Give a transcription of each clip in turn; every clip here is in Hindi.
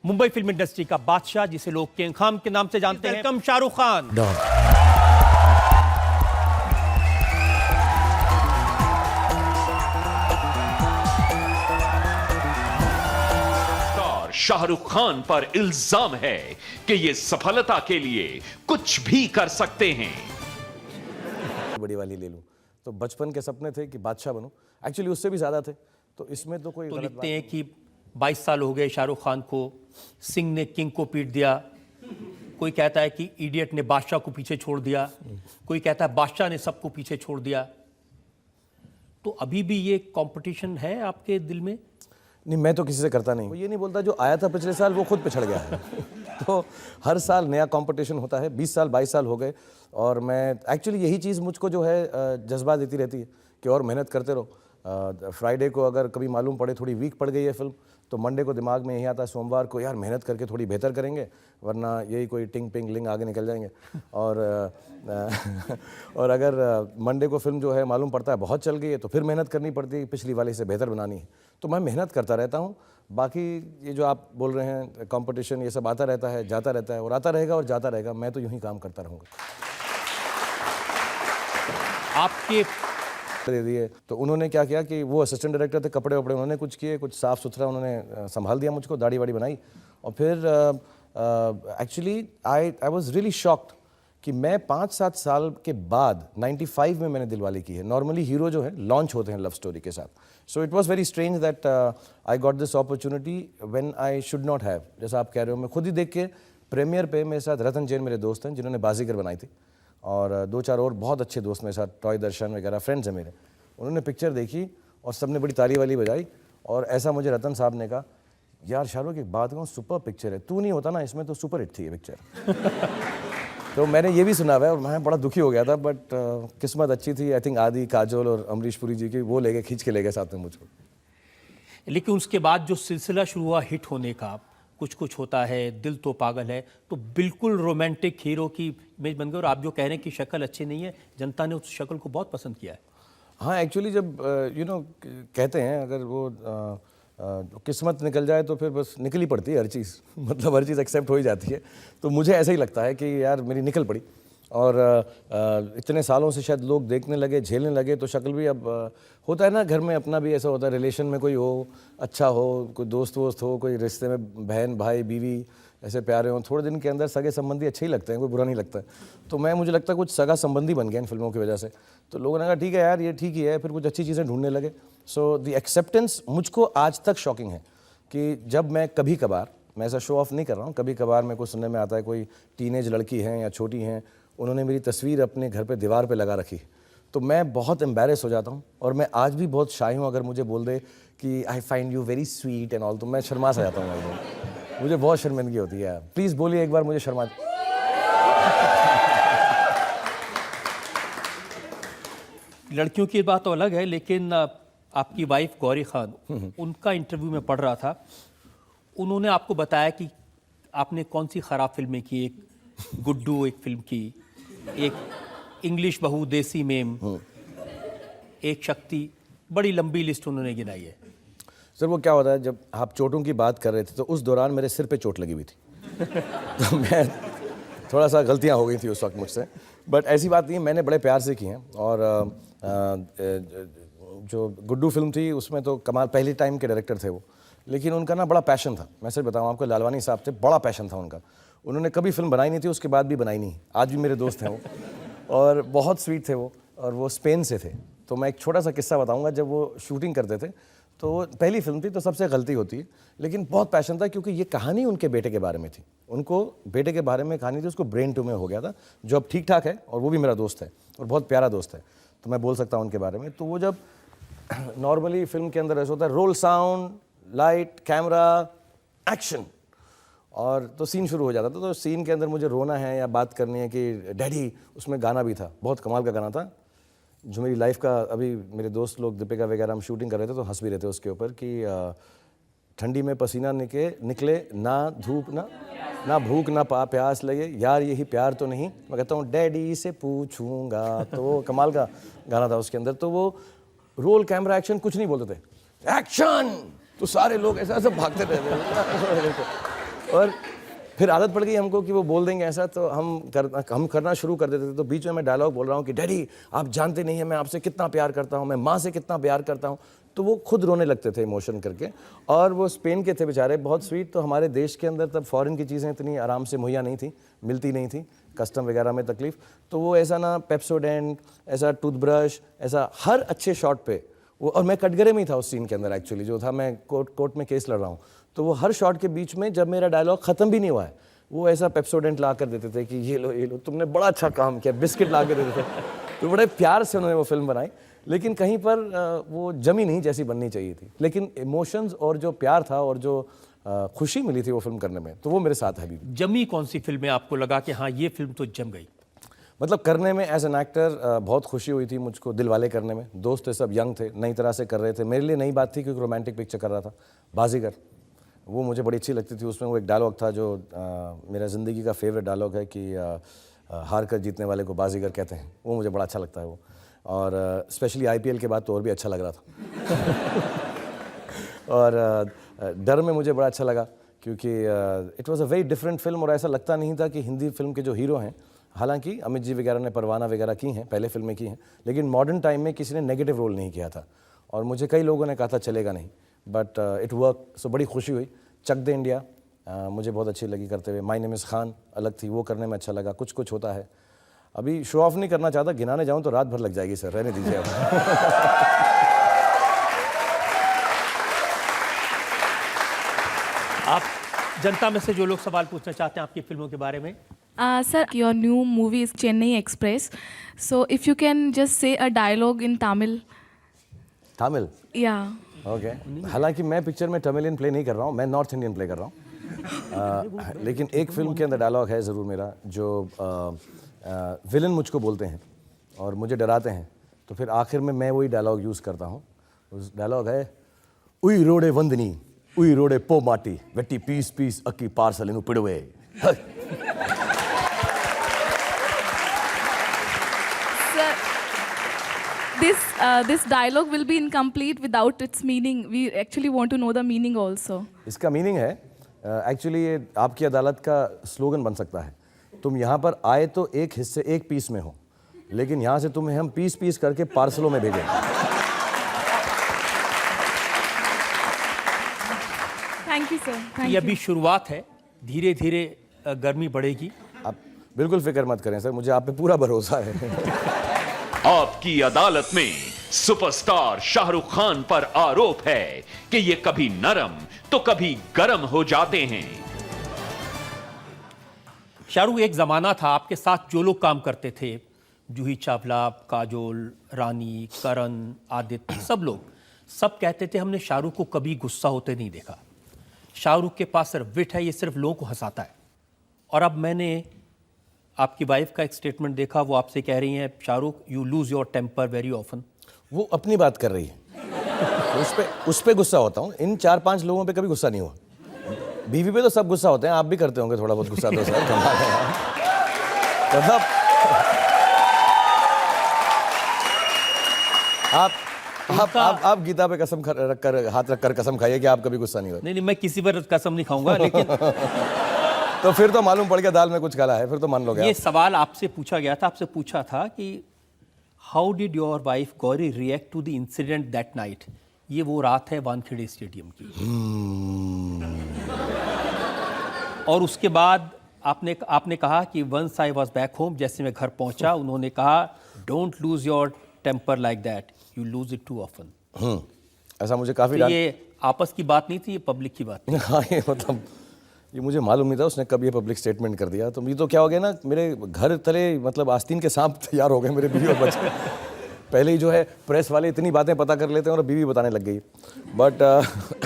मुंबई फिल्म इंडस्ट्री का बादशाह, जिसे लोग किंग खान के नाम से जानते हैं, वेलकम शाहरुख खान। शाहरुख खान पर इल्जाम है कि ये सफलता के लिए कुछ भी कर सकते हैं। बड़ी वाली ले लूं तो बचपन के सपने थे कि बादशाह बनूं, एक्चुअली उससे भी ज्यादा थे, तो इसमें तो कोई तो गलत लिखते हैं कि 22 साल हो गए शाहरुख खान को, सिंह ने किंग को पीट दिया। कोई कहता है कि इडियट ने बादशाह को पीछे छोड़ दिया, कोई कहता है बादशाह ने सबको पीछे छोड़ दिया। तो अभी भी ये कंपटीशन है आपके दिल में? नहीं, मैं तो किसी से करता नहीं। वो ये नहीं बोलता जो आया था पिछले साल वो खुद पिछड़ गया है। तो हर साल नया कंपटीशन होता है। 20 साल 22 साल हो गए और मैं एक्चुअली यही चीज़ मुझको जो है जज्बा देती रहती है कि और मेहनत करते रहो। फ्राइडे को अगर कभी मालूम पड़े थोड़ी वीक पड़ गई है फिल्म, तो मंडे को दिमाग में यही आता है सोमवार को यार मेहनत करके थोड़ी बेहतर करेंगे, वरना यही कोई टिंग पिंग लिंग आगे निकल जाएंगे। और अगर मंडे को फिल्म जो है मालूम पड़ता है बहुत चल गई है, तो फिर मेहनत करनी पड़ती है, पिछली वाली से बेहतर बनानी है। तो मैं मेहनत करता रहता हूँ। बाकी ये जो आप बोल रहे हैं कंपटीशन, ये सब आता रहता है, जाता रहता है और आता रहेगा और जाता रहेगा। मैं तो यूं ही काम करता रहूँगा। आपके दे दिए तो उन्होंने क्या किया कि वो असिस्टेंट डायरेक्टर थे, कपड़े वपड़े उन्होंने कुछ किए, कुछ साफ़ सुथरा उन्होंने संभाल दिया मुझको, दाढ़ी वाड़ी बनाई। और फिर actually I was really shocked कि मैं 5-7 साल के बाद 95 में मैंने दिलवाले की है। नॉर्मली हीरो जो है लॉन्च होते हैं लव स्टोरी के साथ। So it was very strange that I got this opportunity when I should not have. जैसा आप कह रहे हो, मैं खुद ही देख के प्रीमियर पे मेरे साथ रतन जैन मेरे दोस्त हैं जिन्होंने बाजीगर बनाई थी, और 2-4 और बहुत अच्छे दोस्त मेरे साथ, टॉय दर्शन वगैरह फ्रेंड्स हैं मेरे। उन्होंने पिक्चर देखी और सबने बड़ी ताली वाली बजाई, और ऐसा मुझे रतन साहब ने कहा, यार शाहरुख एक बात कहूँ, सुपर पिक्चर है, तू नहीं होता ना इसमें तो सुपर हिट थी ये पिक्चर। तो मैंने ये भी सुना हुआ है और मैं बड़ा दुखी हो गया था, बट किस्मत अच्छी थी। आई थिंक आदि, काजोल और अमरीश पुरी जी की, वो लेके खींच के ले गए साथ में मुझको। लेकिन उसके बाद जो सिलसिला शुरू हुआ हिट होने का, कुछ कुछ होता है, दिल तो पागल है, तो बिल्कुल रोमांटिक हीरो की इमेज बन गई। और आप जो कह रहे हैं कि शक्ल अच्छी नहीं है, जनता ने उस शक्ल को बहुत पसंद किया है। हाँ, एक्चुअली जब कहते हैं अगर वो किस्मत निकल जाए तो फिर बस निकल ही पड़ती है हर चीज़। मतलब हर चीज़ एक्सेप्ट हो ही जाती है। तो मुझे ऐसा ही लगता है कि यार मेरी निकल पड़ी, और इतने सालों से शायद लोग देखने लगे, झेलने लगे, तो शक्ल भी अब होता है ना, घर में अपना भी ऐसा होता है, रिलेशन में कोई हो, अच्छा हो, कोई दोस्त वोस्त हो, कोई रिश्ते में बहन भाई बीवी ऐसे प्यारे हों, थोड़े दिन के अंदर सगे संबंधी अच्छे ही लगते हैं, कोई बुरा नहीं लगता है। तो मुझे लगता है कुछ सगा संबंधी बन गए इन फिल्मों की वजह से। तो लोगों ने कहा ठीक है यार ये ठीक ही है, फिर कुछ अच्छी चीज़ें ढूंढने लगे। सो द एक्सेप्टेंस मुझको आज तक शॉकिंग है कि जब मैं कभी कभार, मैं ऐसा शो ऑफ नहीं कर रहा हूँ, कभी कभार मेरे को सुनने में आता है कोई टीनेज लड़की हैं या छोटी हैं, उन्होंने मेरी तस्वीर अपने घर पे दीवार पे लगा रखी, तो मैं बहुत एम्बैरेस हो जाता हूँ। और मैं आज भी बहुत शाय हूँ, अगर मुझे बोल दे कि I find you very sweet and all, तो मैं शर्मा सा जाता हूँ। मुझे बहुत शर्मिंदगी होती है। प्लीज़ बोलिए एक बार, मुझे शर्मा। लड़कियों की बात तो अलग है, लेकिन आपकी वाइफ गौरी खान, उनका इंटरव्यू में पढ़ रहा था, उन्होंने आपको बताया कि आपने कौन सी खराब फिल्में की। एक गुड्डू एक फिल्म की, एक इंग्लिश बहू देसी मेम, एक शक्ति, बड़ी लंबी लिस्ट उन्होंने गिनाई है। सर वो क्या होता है, जब आप चोटों की बात कर रहे थे तो उस दौरान मेरे सिर पे चोट लगी हुई थी। तो मैं थोड़ा सा गलतियां हो गई थी उस वक्त मुझसे, बट ऐसी बात नहीं, मैंने बड़े प्यार से की हैं। और जो गुड्डू फिल्म थी उसमें तो कमाल, पहले टाइम के डायरेक्टर थे वो, लेकिन उनका ना बड़ा पैशन था। मैं सिर्फ बताऊँ आपको, लालवानी साहब थे, बड़ा पैशन था उनका। उन्होंने कभी फिल्म बनाई नहीं थी, उसके बाद भी बनाई नहीं। आज भी मेरे दोस्त हैं वो, और बहुत स्वीट थे वो, और वो स्पेन से थे। तो मैं एक छोटा सा किस्सा बताऊंगा। जब वो शूटिंग करते थे तो पहली फिल्म थी तो सबसे गलती होती है, लेकिन बहुत पैशन था क्योंकि ये कहानी उनके बेटे के बारे में थी। उनको बेटे के बारे में कहानी थी, उसको ब्रेन ट्यूमर हो गया था, जो अब ठीक ठाक है, और वो भी मेरा दोस्त है और बहुत प्यारा दोस्त है, तो मैं बोल सकता हूँ उनके बारे में। तो वो जब नॉर्मली फिल्म के अंदर ऐसा होता है, role sound, light, camera, action, और तो सीन शुरू हो जाता था। तो सीन के अंदर मुझे रोना है या बात करनी है कि डैडी, उसमें गाना भी था, बहुत कमाल का गाना था, जो मेरी लाइफ का, अभी मेरे दोस्त लोग दीपिका वगैरह हम शूटिंग कर रहे थे तो हंस भी रहे थे उसके ऊपर कि ठंडी में पसीना निकले ना धूप ना भूख ना प्यास लगे, यार यही प्यार तो नहीं। मैं कहता हूँ डैडी से पूछूंगा, तो कमाल का गाना था उसके अंदर। तो वो रोल, कैमरा, एक्शन कुछ नहीं बोलते थे, एक्शन, तो सारे लोग ऐसा ऐसा भागते रहते। और फिर आदत पड़ गई हमको कि वो बोल देंगे ऐसा, तो हम करना शुरू कर देते थे। तो बीच में मैं डायलॉग बोल रहा हूँ कि डैडी आप जानते नहीं हैं मैं आपसे कितना प्यार करता हूँ, मैं माँ से कितना प्यार करता हूँ, तो वो खुद रोने लगते थे इमोशन करके। और वो स्पेन के थे बेचारे, बहुत स्वीट। तो हमारे देश के अंदर तब फॉरेन की चीज़ें इतनी आराम से मुहैया नहीं थी, मिलती नहीं थी, कस्टम वगैरह में तकलीफ। तो वो ऐसा ना पेप्सोडेंट, ऐसा टूथब्रश, ऐसा हर अच्छे शॉट पे वो, और मैं कटघरे में ही था उस सीन के अंदर एक्चुअली, जो था मैं कोर्ट में केस लड़ रहा हूँ। तो वो हर शॉट के बीच में जब मेरा डायलॉग ख़त्म भी नहीं हुआ है, वो ऐसा पेप्सोडेंट ला कर देते थे कि ये लो तुमने बड़ा अच्छा काम किया, बिस्किट ला कर देते थे। तो बड़े प्यार से उन्होंने वो फिल्म बनाई, लेकिन कहीं पर वो जमी नहीं जैसी बननी चाहिए थी। लेकिन इमोशंस और जो प्यार था और जो खुशी मिली थी वो फिल्म करने में, तो वो मेरे साथ है अभी भी। जमी कौन सी फिल्म में आपको लगा कि हाँ ये फिल्म तो जम गई? मतलब करने में एज एन एक्टर बहुत खुशी हुई थी मुझको दिलवाले करने में। दोस्त थे सब, यंग थे, नई तरह से कर रहे थे, मेरे लिए नई बात थी क्योंकि रोमांटिक पिक्चर कर रहा था। बाजीगर वो मुझे बड़ी अच्छी लगती थी। उसमें वो एक डायलॉग था जो मेरा ज़िंदगी का फेवरेट डायलॉग है कि हार कर जीतने वाले को बाजीगर कहते हैं, वो मुझे बड़ा अच्छा लगता है वो। और स्पेशली IPL के बाद तो और भी अच्छा लग रहा था। और डर में मुझे बड़ा अच्छा लगा क्योंकि it was a very different film, और ऐसा लगता नहीं था कि हिंदी फिल्म के जो हीरो हैं, हालांकि अमित जी वगैरह ने परवाना वगैरह की हैं, पहले फिल्में की हैं, लेकिन मॉडर्न टाइम में किसी ने नेगेटिव रोल नहीं किया था। और मुझे कई लोगों ने कहा था चलेगा नहीं, बट इट वर्क, सो बड़ी खुशी हुई। चक दे इंडिया मुझे बहुत अच्छी लगी करते हुए। माय नेम इज़ खान अलग थी, वो करने में अच्छा लगा। कुछ कुछ होता है, अभी शो ऑफ नहीं करना चाहता, गिनाने जाऊं तो रात भर लग जाएगी सर, रहने दीजिए आप। आप जनता में से जो लोग सवाल पूछना चाहते हैं आपकी फिल्मों के बारे में। Sir, your new movie is Chennai Express. So if you can just say a dialogue in Tamil. Tamil? Yeah. Okay. हालांकि मैं पिक्चर में तमिलियन प्ले नहीं कर रहा हूँ, मैं नॉर्थ इंडियन प्ले कर रहा हूँ। लेकिन एक फिल्म के अंदर डायलॉग है ज़रूर मेरा, जो विलन मुझको बोलते हैं और मुझे डराते हैं, तो फिर आखिर में मैं वही डायलॉग यूज़ करता हूँ। उस डायलॉग है, उई रोडे वंदनी उई रोडे पो माटी वेटी पीस पीस अक्की पार्सल इनु पिड़वे। Sir, this dialogue will be incomplete without its meaning. We actually want to know the meaning also. इसका मीनिंग है एक्चुअली ये आपकी अदालत का स्लोगन बन सकता है। तुम यहाँ पर आए तो एक हिस्से एक पीस में हो, लेकिन यहाँ से तुम्हें हम पीस पीस करके पार्सलों में भेजेंगे। Thank you, sir. Thank ये you. अभी शुरुआत है, धीरे धीरे गर्मी बढ़ेगी। आप बिल्कुल फिक्र मत करें सर, मुझे आप पे पूरा भरोसा है। आपकी अदालत में सुपरस्टार शाहरुख खान पर आरोप है कि ये कभी नरम तो कभी गरम हो जाते हैं। शाहरुख, एक जमाना था आपके साथ जो लोग काम करते थे, जूही चावला, काजोल, रानी, करण, आदित्य, सब कहते थे हमने शाहरुख को कभी गुस्सा होते नहीं देखा। शाहरुख के पास सिर्फ विट है, ये सिर्फ लोगों को हंसाता है। और अब मैंने आपकी वाइफ का एक स्टेटमेंट देखा, वो आपसे कह रही हैं Shahrukh you lose your temper very often. वो अपनी बात कर रही है, उस पे गुस्सा होता हूँ, इन 4-5 लोगों पे कभी गुस्सा नहीं हुआ। बीवी पे तो सब गुस्सा होते हैं, आप भी करते होंगे थोड़ा बहुत गुस्सा तो सर, कमाल है यार। मतलब आप गीता पे कसम रख कर, हाथ रख कर कसम खाइए कि आप कभी गुस्सा नहीं होते। नहीं, मैं किसी पर कसम नहीं खाऊंगा, लेकिन तो फिर तो मालूम पड़ गया दाल में कुछ काला है, फिर तो मान लोगे। ये सवाल आपसे पूछा गया था, आपसे पूछा था कि how did your wife Gauri react to the incident that night. ये वो रात है वानखेड़े स्टेडियम की। और उसके बाद आपने कहा कि once I was back home, जैसे मैं घर पहुंचा, उन्होंने कहा don't lose your temper like that, you lose it too often. ऐसा मुझे काफी तो ये आपस की बात नहीं थी, ये पब्लिक की बात थी। हाँ, ये मतलब ये मुझे मालूम नहीं था उसने कब ये पब्लिक स्टेटमेंट कर दिया। तो ये तो क्या हो गया ना, मेरे घर तले मतलब आस्तीन के सांप तैयार हो गए मेरे बीवी और बच्चे। पहले ही जो है प्रेस वाले इतनी बातें पता कर लेते हैं और बीवी बताने लग गई। बट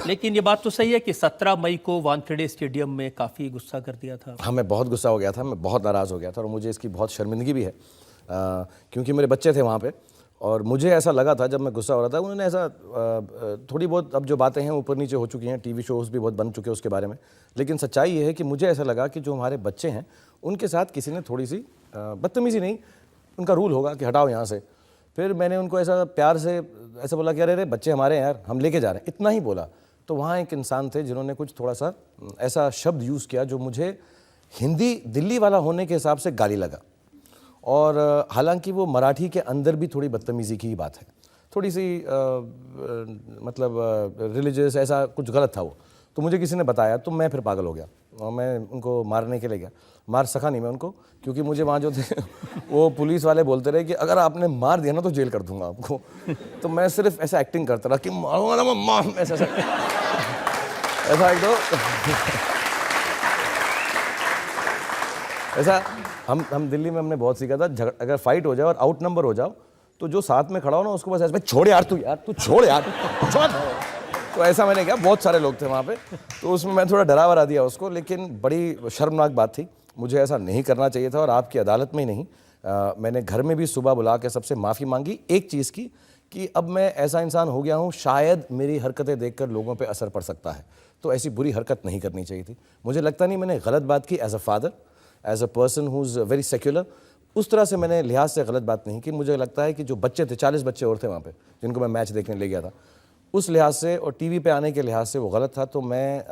लेकिन ये बात तो सही है कि 17 मई को वानखेड़े स्टेडियम में काफ़ी गुस्सा कर दिया था। हाँ, मैं बहुत गुस्सा हो गया था, मैं बहुत नाराज़ हो गया था और मुझे इसकी बहुत शर्मिंदगी भी है, क्योंकि मेरे बच्चे थे वहाँ पे और मुझे ऐसा लगा था जब मैं गुस्सा हो रहा था, उन्होंने ऐसा थोड़ी बहुत, अब जो बातें हैं ऊपर नीचे हो चुकी हैं, टीवी शोज़ भी बहुत बन चुके हैं उसके बारे में, लेकिन सच्चाई ये है कि मुझे ऐसा लगा कि जो हमारे बच्चे हैं उनके साथ किसी ने थोड़ी सी बदतमीज़ी नहीं, उनका रूल होगा कि हटाओ यहाँ से। फिर मैंने उनको ऐसा प्यार से ऐसा बोला कि अरे बच्चे हमारे हैं यार, हम लेके जा रहे हैं, इतना ही बोला। तो वहाँ एक इंसान थे जिन्होंने कुछ थोड़ा सा ऐसा शब्द यूज़ किया जो मुझे हिंदी दिल्ली वाला होने के हिसाब से गाली लगा। और हालांकि वो मराठी के अंदर भी थोड़ी बदतमीज़ी की ही बात है, थोड़ी सी मतलब रिलीजियस ऐसा कुछ गलत था वो। तो मुझे किसी ने बताया तो मैं फिर पागल हो गया और मैं उनको मारने के लिए गया। मार सका नहीं मैं उनको, क्योंकि मुझे वहाँ जो थे वो पुलिस वाले बोलते रहे कि अगर आपने मार दिया ना तो जेल कर दूंगा आपको। तो मैं सिर्फ ऐसा एक्टिंग करता रहा कि मारूंगा ना मैं, मार ऐसा एक दो ऐसा। हम दिल्ली में हमने बहुत सीखा था, अगर फाइट हो जाए और आउट नंबर हो जाओ तो जो साथ में खड़ा हो ना उसको बस ऐसे छोड़ यार, तू छोड़ यार, छोड़। तो ऐसा मैंने किया, बहुत सारे लोग थे वहाँ पे, तो उसमें मैं थोड़ा डरा वरा दिया उसको। लेकिन बड़ी शर्मनाक बात थी, मुझे ऐसा नहीं करना चाहिए था। और आपकी अदालत में ही नहीं, मैंने घर में भी सुबह बुला के सबसे माफ़ी मांगी एक चीज़ की, कि अब मैं ऐसा इंसान हो गया हूँ, शायद मेरी हरकतें देखकर लोगों पे असर पड़ सकता है, तो ऐसी बुरी हरकत नहीं करनी चाहिए थी। मुझे लगता नहीं मैंने गलत बात की as a father, as a person who is very secular, उस तरह से मैंने लिहाज से गलत बात नहीं की। मुझे लगता है कि जो बच्चे थे, 40 बच्चे और थे वहाँ पे जिनको मैं मैच देखने ले गया था, उस लिहाज से और टीवी पे आने के लिहाज से वो गलत था। तो मैं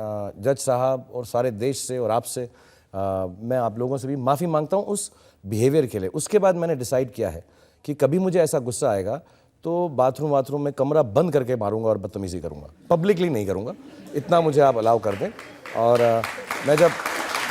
जज साहब और सारे देश से और आपसे, मैं आप लोगों से भी माफ़ी मांगता हूँ उस बिहेवियर के लिए। उसके बाद मैंने डिसाइड किया है कि कभी मुझे ऐसा गुस्सा आएगा तो बाथरूम में कमरा बंद करके मारूंगा और बदतमीज़ी करूंगा, पब्लिकली नहीं करूंगा। इतना मुझे आप अलाउ कर दें। और मैं जब